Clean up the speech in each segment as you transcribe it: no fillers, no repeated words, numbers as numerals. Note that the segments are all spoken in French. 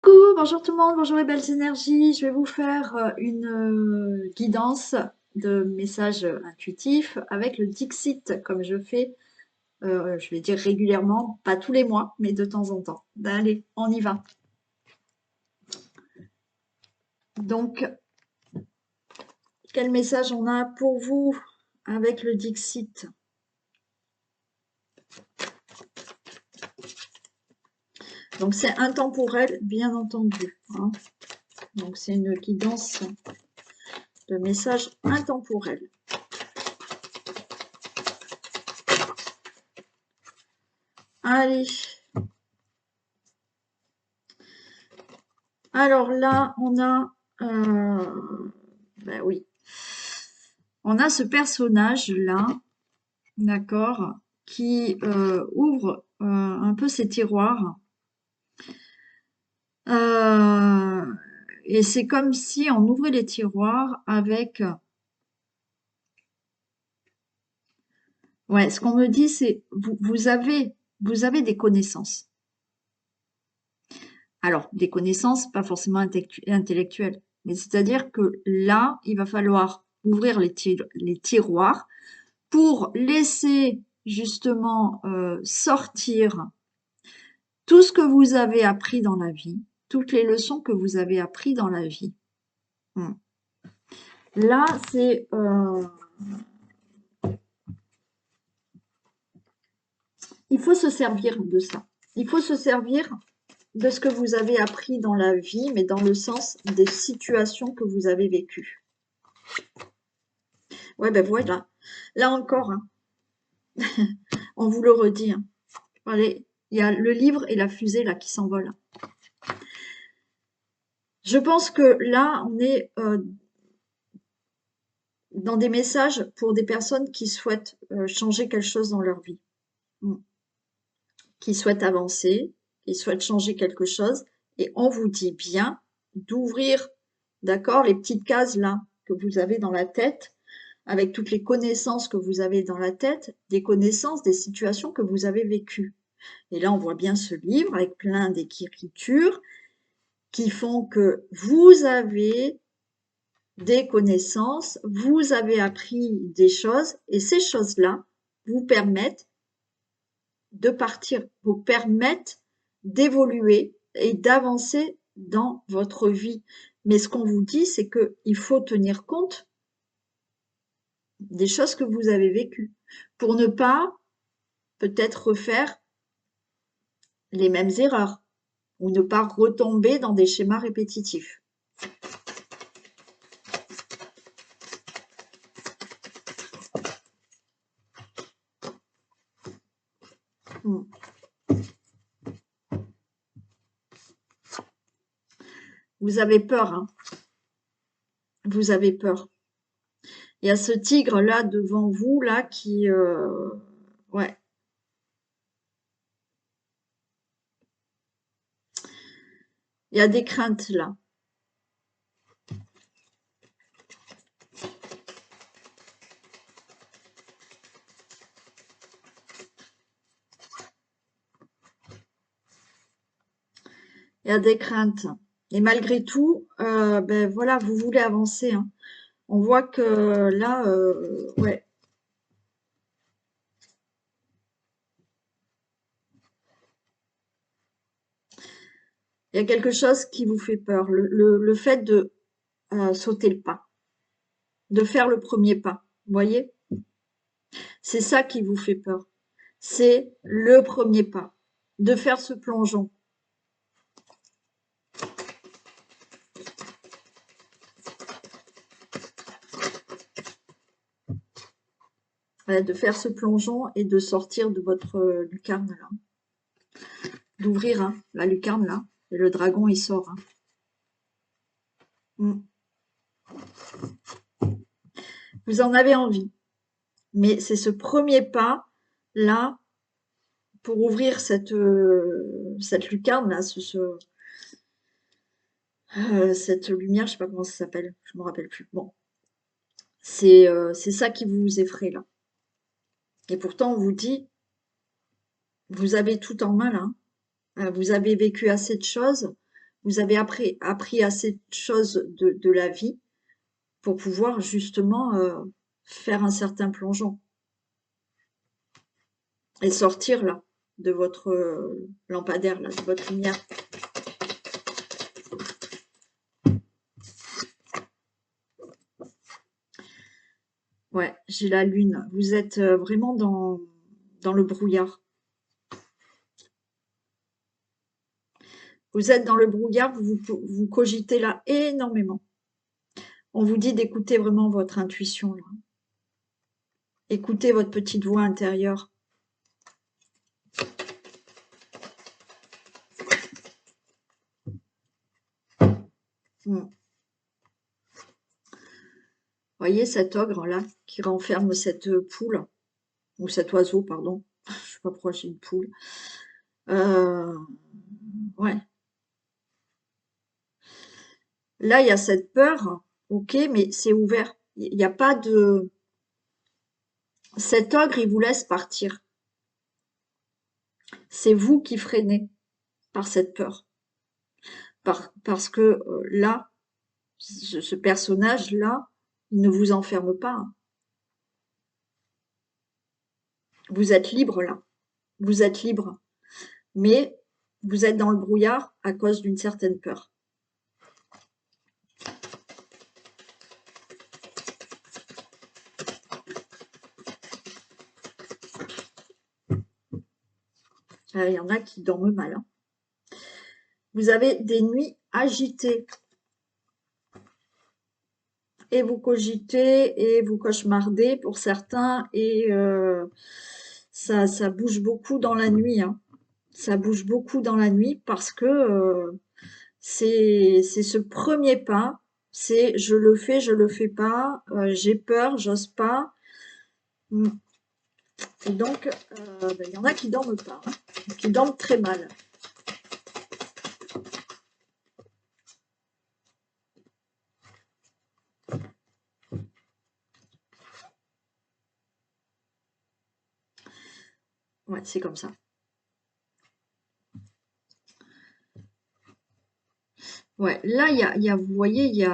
Coucou, bonjour tout le monde, bonjour les belles énergies. Je vais vous faire une guidance de messages intuitifs avec le Dixit, comme je fais, je vais dire régulièrement, pas tous les mois, mais de temps en temps. Allez, on y va. Donc, quel message on a pour vous avec le Dixit? Donc, c'est intemporel, bien entendu, hein. Donc, c'est une guidance de messages intemporels. Allez. Alors là, on a... ben oui. On a ce personnage-là, d'accord, qui ouvre un peu ses tiroirs. Et c'est comme si on ouvrait les tiroirs avec... Ouais, ce qu'on me dit, c'est vous avez des connaissances. Alors, des connaissances, pas forcément intellectuelles, mais c'est-à-dire que là, il va falloir ouvrir les tiroirs pour laisser justement sortir tout ce que vous avez appris dans la vie, toutes les leçons que vous avez appris dans la vie. Là, c'est... il faut se servir de ça. Il faut se servir de ce que vous avez appris dans la vie, mais dans le sens des situations que vous avez vécues. Ouais, ben voilà. Là encore, hein, on vous le redit. Hein. Allez, il y a le livre et la fusée là qui s'envolent. Je pense que là, on est dans des messages pour des personnes qui souhaitent changer quelque chose dans leur vie, qui souhaitent avancer, qui souhaitent changer quelque chose. Et on vous dit bien d'ouvrir, d'accord, les petites cases là que vous avez dans la tête, avec toutes les connaissances que vous avez dans la tête, des connaissances, des situations que vous avez vécues. Et là, on voit bien ce livre avec plein d'écritures qui font que vous avez des connaissances, vous avez appris des choses et ces choses-là vous permettent de partir, vous permettent d'évoluer et d'avancer dans votre vie. Mais ce qu'on vous dit, c'est qu'il faut tenir compte des choses que vous avez vécues pour ne pas peut-être refaire les mêmes erreurs ou ne pas retomber dans des schémas répétitifs. Vous avez peur, hein. Vous avez peur. Il y a ce tigre là devant vous là qui ouais. Il y a des craintes là. Il y a des craintes. Et malgré tout, ben voilà, vous voulez avancer, hein. On voit que là, ouais. Il y a quelque chose qui vous fait peur. Le fait de sauter le pas, de faire le premier pas. Vous voyez? C'est ça qui vous fait peur. C'est le premier pas, de faire ce plongeon. De faire ce plongeon et de sortir de votre lucarne là. D'ouvrir hein, la lucarne là. Et le dragon il sort. Hein. Vous en avez envie. Mais c'est ce premier pas là pour ouvrir cette lucarne là, cette lumière, je sais pas comment ça s'appelle, je me rappelle plus. Bon, c'est ça qui vous effraie là. Et pourtant on vous dit, vous avez tout en main là. Vous avez vécu assez de choses, Vous avez appris assez de choses de la vie pour pouvoir justement faire un certain plongeon et sortir là de votre lampadaire, là, de votre lumière. Ouais, j'ai la lune. Vous êtes vraiment dans le brouillard. Vous êtes dans le brouillard, vous cogitez là énormément. On vous dit d'écouter vraiment votre intuition là. Écoutez votre petite voix intérieure. Hmm. Voyez cet ogre là qui renferme cette poule, ou cet oiseau, pardon. Je sais pas pourquoi j'ai une poule. Ouais. Là, il y a cette peur, ok, mais c'est ouvert. Il n'y a pas de... Cet ogre, il vous laisse partir. C'est vous qui freinez par cette peur. Parce que là, ce personnage-là, il ne vous enferme pas. Vous êtes libre là. Vous êtes libre. Mais vous êtes dans le brouillard à cause d'une certaine peur. Il y en a qui dorment mal. Hein. Vous avez des nuits agitées. Et vous cogitez et vous cauchemardez pour certains. Et ça bouge beaucoup dans la nuit. Hein. Ça bouge beaucoup dans la nuit parce que c'est ce premier pas. C'est je le fais pas, j'ai peur, j'ose pas. Mm. Et donc, il y en a qui dorment pas, hein, qui dorment très mal. Ouais, c'est comme ça. Ouais, là, vous voyez,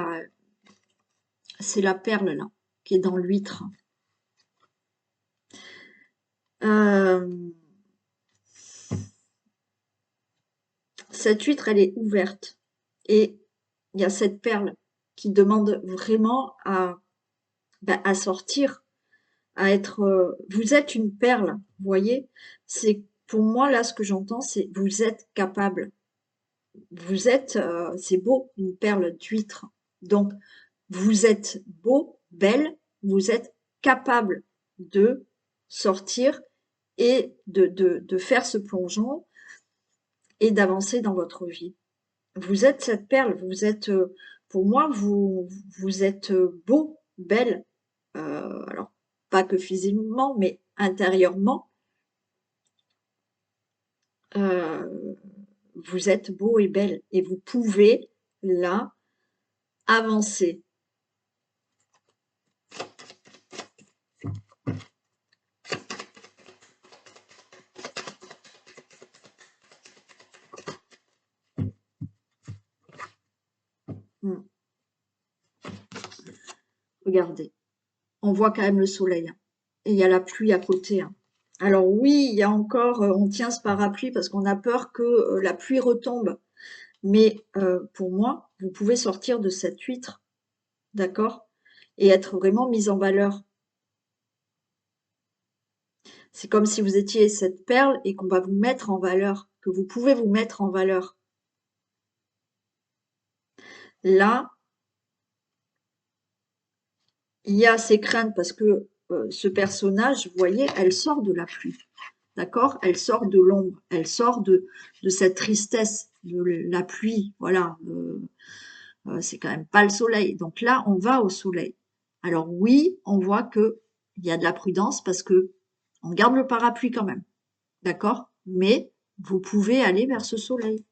c'est la perle, là, qui est dans l'huître. Euh, cette huître, elle est ouverte. Et il y a cette perle qui demande vraiment à sortir, à être... vous êtes une perle, vous voyez? C'est, pour moi, là, ce que j'entends, c'est vous êtes capable. Vous êtes, c'est beau, une perle d'huître. Donc, vous êtes beau, belle, vous êtes capable de sortir et de faire ce plongeon et d'avancer dans votre vie. Vous êtes cette perle, vous êtes, pour moi, vous êtes beau, belle, alors pas que physiquement, mais intérieurement, euh, vous êtes beau et belle et vous pouvez là avancer. Hmm. Regardez, on voit quand même le soleil hein, et il y a la pluie à côté. Hein. Alors oui, il y a encore, on tient ce parapluie parce qu'on a peur que la pluie retombe. Mais pour moi, vous pouvez sortir de cette huître, d'accord? Et être vraiment mise en valeur. C'est comme si vous étiez cette perle et qu'on va vous mettre en valeur, que vous pouvez vous mettre en valeur. Là, il y a ces craintes parce que ce personnage, vous voyez, elle sort de la pluie, d'accord? Elle sort de l'ombre, elle sort de cette tristesse, de la pluie, voilà. C'est quand même pas le soleil. Donc là, on va au soleil. Alors oui, on voit que il y a de la prudence parce que on garde le parapluie quand même, d'accord? Mais vous pouvez aller vers ce soleil.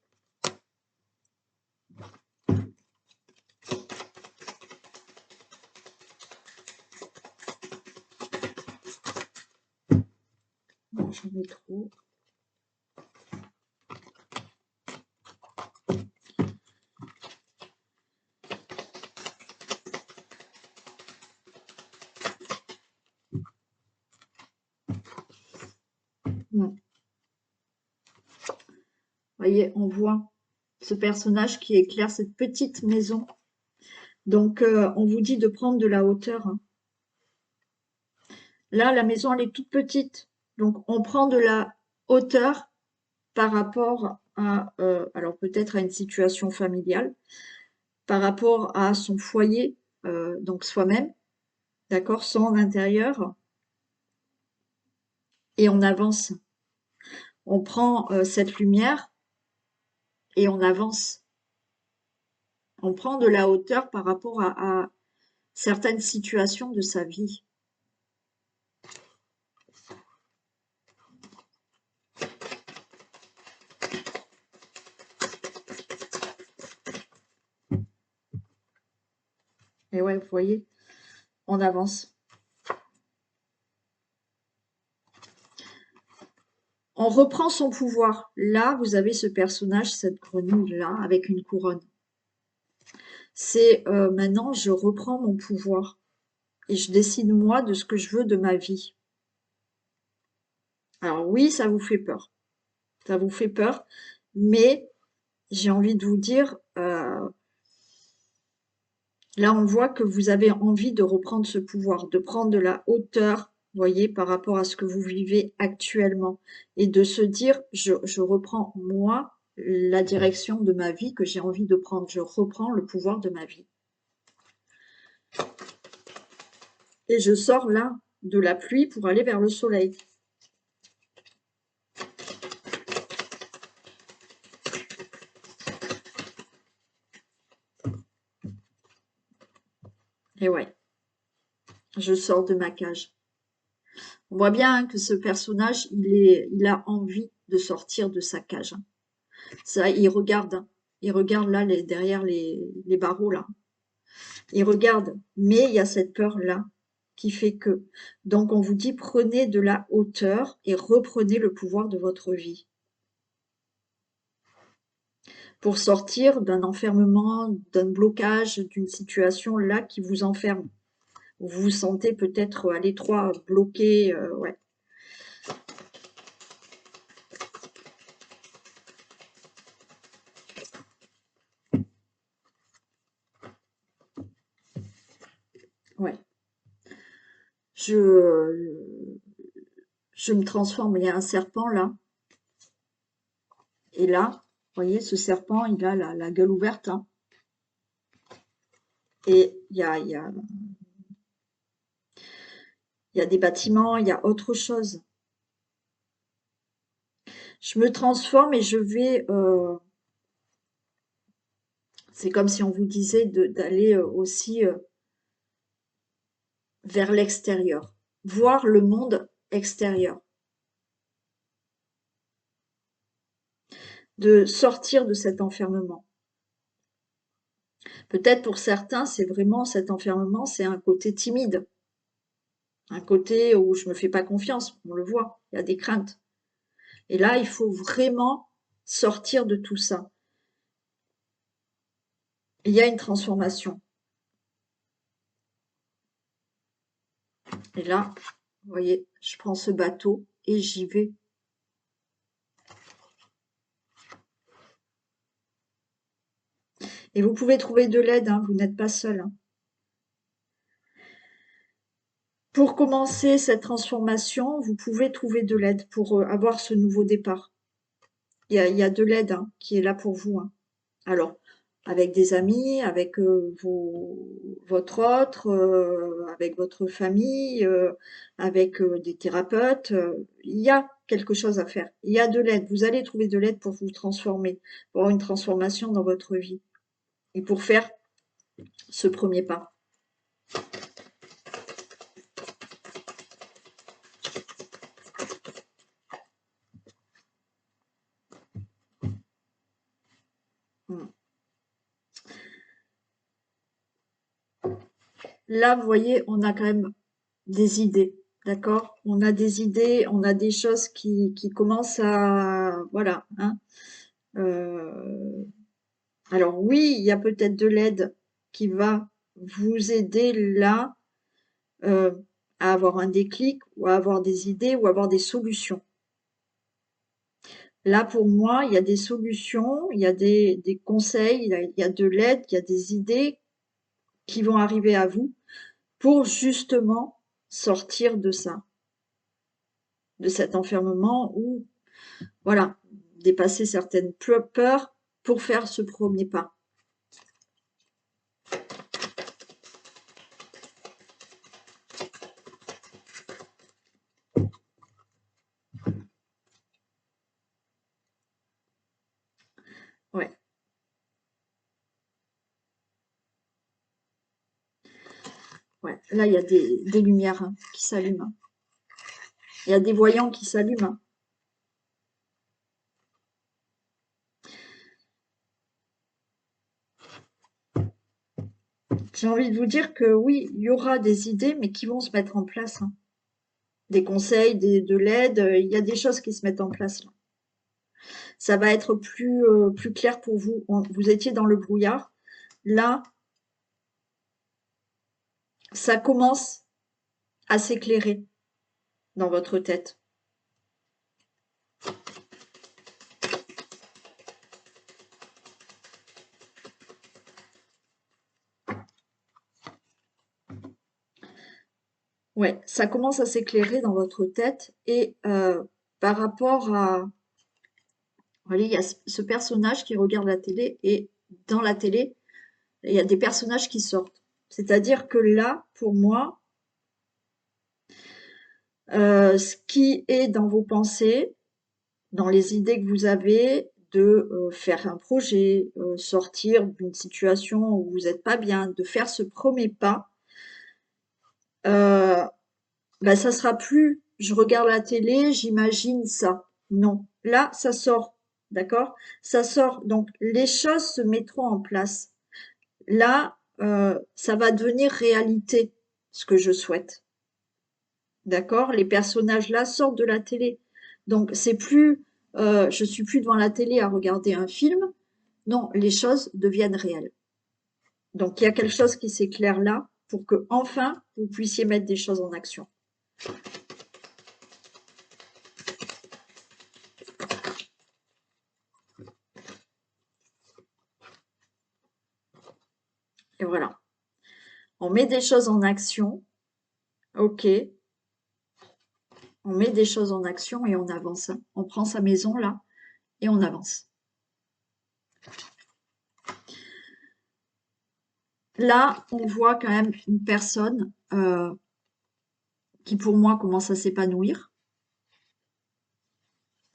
Bon, j'en ai trop. voyez, on voit ce personnage qui éclaire cette petite maison. Donc, on vous dit de prendre de la hauteur, hein. Là, la maison, elle est toute petite. Donc, on prend de la hauteur par rapport à, alors peut-être à une situation familiale, par rapport à son foyer, donc soi-même, d'accord, son intérieur, et on avance. On prend cette lumière et on avance. On prend de la hauteur par rapport à certaines situations de sa vie. Et ouais, vous voyez, on avance. On reprend son pouvoir. Là, vous avez ce personnage, cette grenouille-là, avec une couronne. C'est maintenant, je reprends mon pouvoir et je décide moi de ce que je veux de ma vie. Alors oui, ça vous fait peur. Ça vous fait peur, mais j'ai envie de vous dire, là on voit que vous avez envie de reprendre ce pouvoir, de prendre de la hauteur, voyez, par rapport à ce que vous vivez actuellement, et de se dire, je reprends moi la direction de ma vie que j'ai envie de prendre, je reprends le pouvoir de ma vie. Et je sors là de la pluie pour aller vers le soleil. Et ouais, je sors de ma cage. On voit bien hein, que ce personnage, il a envie de sortir de sa cage, hein. Ça, il regarde là derrière les barreaux là. Il regarde, mais il y a cette peur là qui fait que. Donc on vous dit prenez de la hauteur et reprenez le pouvoir de votre vie pour sortir d'un enfermement, d'un blocage, d'une situation là qui vous enferme. Vous vous sentez peut-être à l'étroit, bloqué, ouais. Ouais. Je, je me transforme. Il y a un serpent là. Et là, vous voyez, ce serpent, il a la gueule ouverte, hein. Et il y a des bâtiments, il y a autre chose. Je me transforme et je vais... c'est comme si on vous disait d'aller aussi vers l'extérieur. Voir le monde extérieur. De sortir de cet enfermement. Peut-être pour certains, c'est vraiment cet enfermement, c'est un côté timide. Un côté où je me fais pas confiance, on le voit, il y a des craintes. Et là, il faut vraiment sortir de tout ça. Il y a une transformation. Et là, vous voyez, je prends ce bateau et j'y vais. Et vous pouvez trouver de l'aide, hein, vous n'êtes pas seul, hein. Pour commencer cette transformation, vous pouvez trouver de l'aide pour avoir ce nouveau départ. Il y a de l'aide hein, qui est là pour vous, hein. Alors, avec des amis, avec votre autre, avec votre famille, avec des thérapeutes, il y a quelque chose à faire. Il y a de l'aide. Vous allez trouver de l'aide pour vous transformer, pour avoir une transformation dans votre vie et pour faire ce premier pas. Mm. Là, vous voyez, on a quand même des idées, d'accord? On a des idées, on a des choses qui commencent à... Voilà, hein. Alors oui, il y a peut-être de l'aide qui va vous aider là à avoir un déclic ou à avoir des idées ou à avoir des solutions. Là, pour moi, il y a des solutions, il y a des conseils, il y a de l'aide, il y a des idées qui vont arriver à vous pour justement sortir de ça, de cet enfermement ou voilà, dépasser certaines peurs pour faire ce premier pas. Ouais, ouais. Là, il y a des lumières hein, qui s'allument, hein. Il y a des voyants qui s'allument, hein. J'ai envie de vous dire que oui, il y aura des idées, mais qui vont se mettre en place, hein. Des conseils, de l'aide, il y a des choses qui se mettent en place là. Ça va être plus clair pour vous. Vous étiez dans le brouillard. Là, ça commence à s'éclairer dans votre tête. Ouais, ça commence à s'éclairer dans votre tête et par rapport à... Vous voyez, il y a ce personnage qui regarde la télé et dans la télé, il y a des personnages qui sortent. C'est-à-dire que là, pour moi, ce qui est dans vos pensées, dans les idées que vous avez de faire un projet, sortir d'une situation où vous n'êtes pas bien, de faire ce premier pas, bah, ça sera plus je regarde la télé, j'imagine ça. Non, là, ça sort, d'accord? Ça sort, donc les choses se mettront en place. Là, ça va devenir réalité, ce que je souhaite. D'accord? Les personnages là sortent de la télé. Donc c'est plus, je suis plus devant la télé à regarder un film. Non, les choses deviennent réelles. Donc il y a quelque chose qui s'éclaire là pour que enfin vous puissiez mettre des choses en action. Et voilà. On met des choses en action. Ok. On met des choses en action et on avance. On prend sa maison là et on avance. Là, on voit quand même une personne qui pour moi commence à s'épanouir.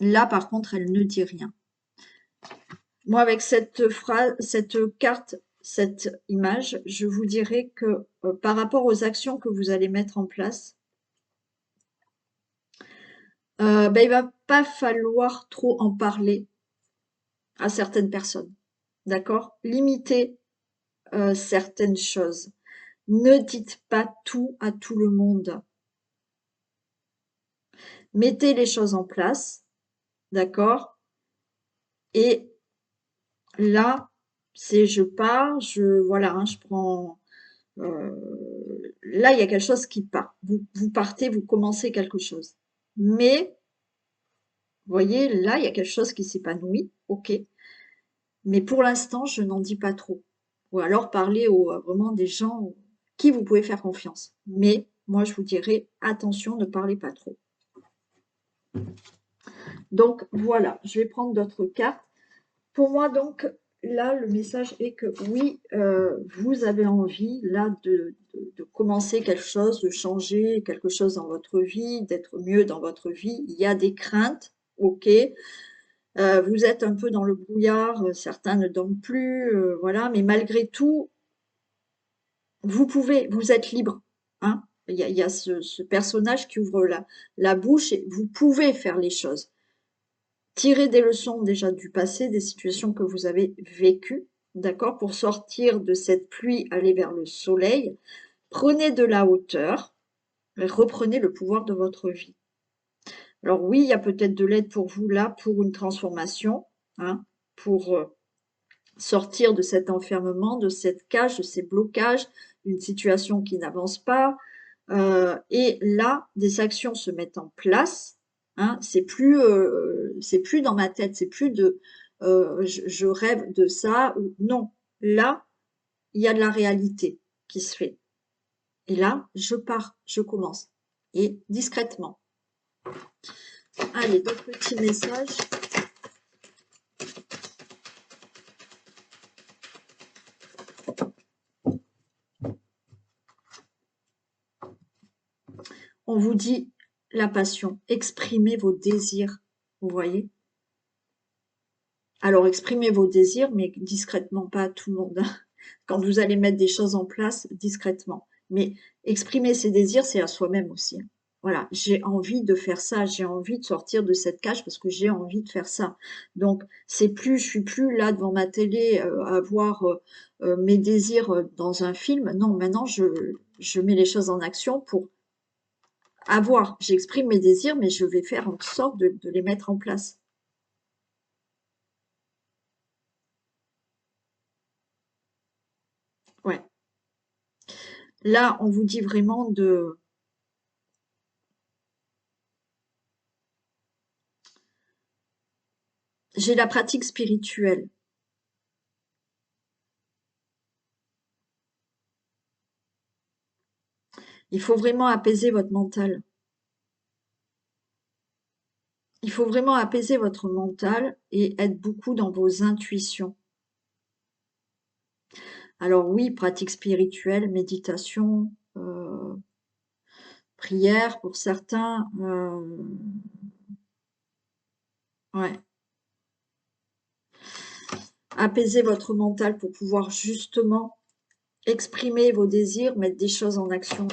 Là, par contre, elle ne dit rien. Moi, avec cette phrase, cette carte, cette image, je vous dirais que par rapport aux actions que vous allez mettre en place, ben, il va pas falloir trop en parler à certaines personnes. D'accord? Limitez certaines choses. Ne dites pas tout à tout le monde. Mettez les choses en place, d'accord? Et là, c'est je pars, voilà, hein, je prends. Là, il y a quelque chose qui part. Vous partez, vous commencez quelque chose. Mais, vous voyez, là, il y a quelque chose qui s'épanouit, ok. Mais pour l'instant, je n'en dis pas trop. Ou alors parler vraiment des gens qui vous pouvez faire confiance. Mais moi, je vous dirais, attention, ne parlez pas trop. Donc voilà, je vais prendre d'autres cartes. Pour moi, donc, là, le message est que oui, vous avez envie, là, de commencer quelque chose, de changer quelque chose dans votre vie, d'être mieux dans votre vie. Il y a des craintes, ok. Vous êtes un peu dans le brouillard, certains ne dorment plus, voilà. Mais malgré tout, vous êtes libre, hein. Il y a ce personnage qui ouvre la bouche et vous pouvez faire les choses. Tirez des leçons déjà du passé, des situations que vous avez vécues, d'accord, pour sortir de cette pluie, aller vers le soleil. Prenez de la hauteur et reprenez le pouvoir de votre vie. Alors oui, il y a peut-être de l'aide pour vous là, pour une transformation, hein, pour sortir de cet enfermement, de cette cage, de ces blocages, d'une situation qui n'avance pas. Et là, des actions se mettent en place, Hein, c'est plus dans ma tête, c'est plus de je rêve de ça ou non. Là, il y a de la réalité qui se fait. Et là, je pars, je commence. Et discrètement. Allez, d'autres petits messages. On vous dit la passion, exprimez vos désirs, vous voyez. Alors exprimez vos désirs, mais discrètement, pas à tout le monde. Quand vous allez mettre des choses en place, discrètement. Mais exprimer ses désirs, c'est à soi-même aussi. Voilà, j'ai envie de faire ça, j'ai envie de sortir de cette cage parce que j'ai envie de faire ça. Donc c'est plus, je suis plus là devant ma télé à voir mes désirs dans un film. Non, maintenant je mets les choses en action pour avoir. J'exprime mes désirs, mais je vais faire en sorte de les mettre en place. Ouais. Là, on vous dit vraiment de... J'ai la pratique spirituelle. Il faut vraiment apaiser votre mental. Il faut vraiment apaiser votre mental et être beaucoup dans vos intuitions. Alors oui, pratique spirituelle, méditation, prière pour certains. Ouais. Apaiser votre mental pour pouvoir justement exprimer vos désirs, mettre des choses en action.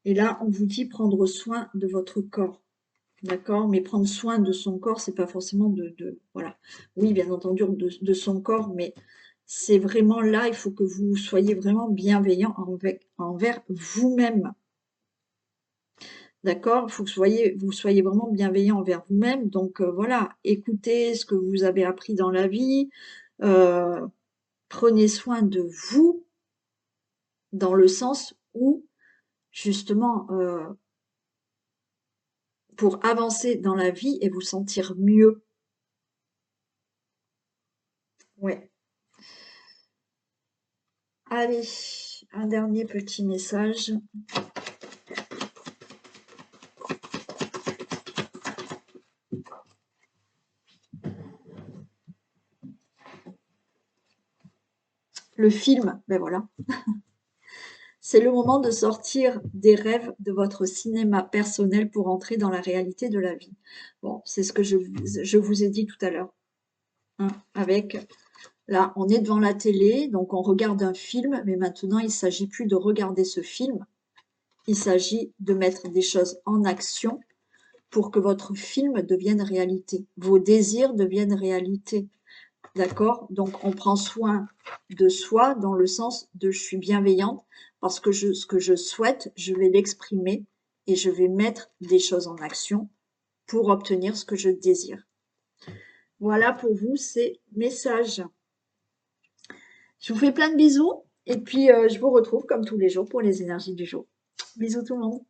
Et là, on vous dit prendre soin de votre corps. D'accord? Mais prendre soin de son corps, c'est pas forcément voilà. Oui, bien entendu, de son corps, mais c'est vraiment là, il faut que vous soyez vraiment bienveillant envers vous-même. D'accord? Il faut que vous soyez vraiment bienveillant envers vous-même. Donc voilà, écoutez ce que vous avez appris dans la vie. euh, Prenez soin de vous dans le sens où, justement, pour avancer dans la vie et vous sentir mieux. Ouais. Allez, un dernier petit message. Le film, ben voilà. C'est le moment de sortir des rêves de votre cinéma personnel pour entrer dans la réalité de la vie. Bon, c'est ce que je vous ai dit tout à l'heure. Hein, avec, là, on est devant la télé, donc on regarde un film, mais maintenant, il ne s'agit plus de regarder ce film. Il s'agit de mettre des choses en action pour que votre film devienne réalité. Vos désirs deviennent réalité. D'accord? Donc, on prend soin de soi dans le sens de je suis bienveillante parce que ce que je souhaite, je vais l'exprimer et je vais mettre des choses en action pour obtenir ce que je désire. Voilà pour vous ces messages. Je vous fais plein de bisous et puis je vous retrouve comme tous les jours pour les énergies du jour. Bisous tout le monde.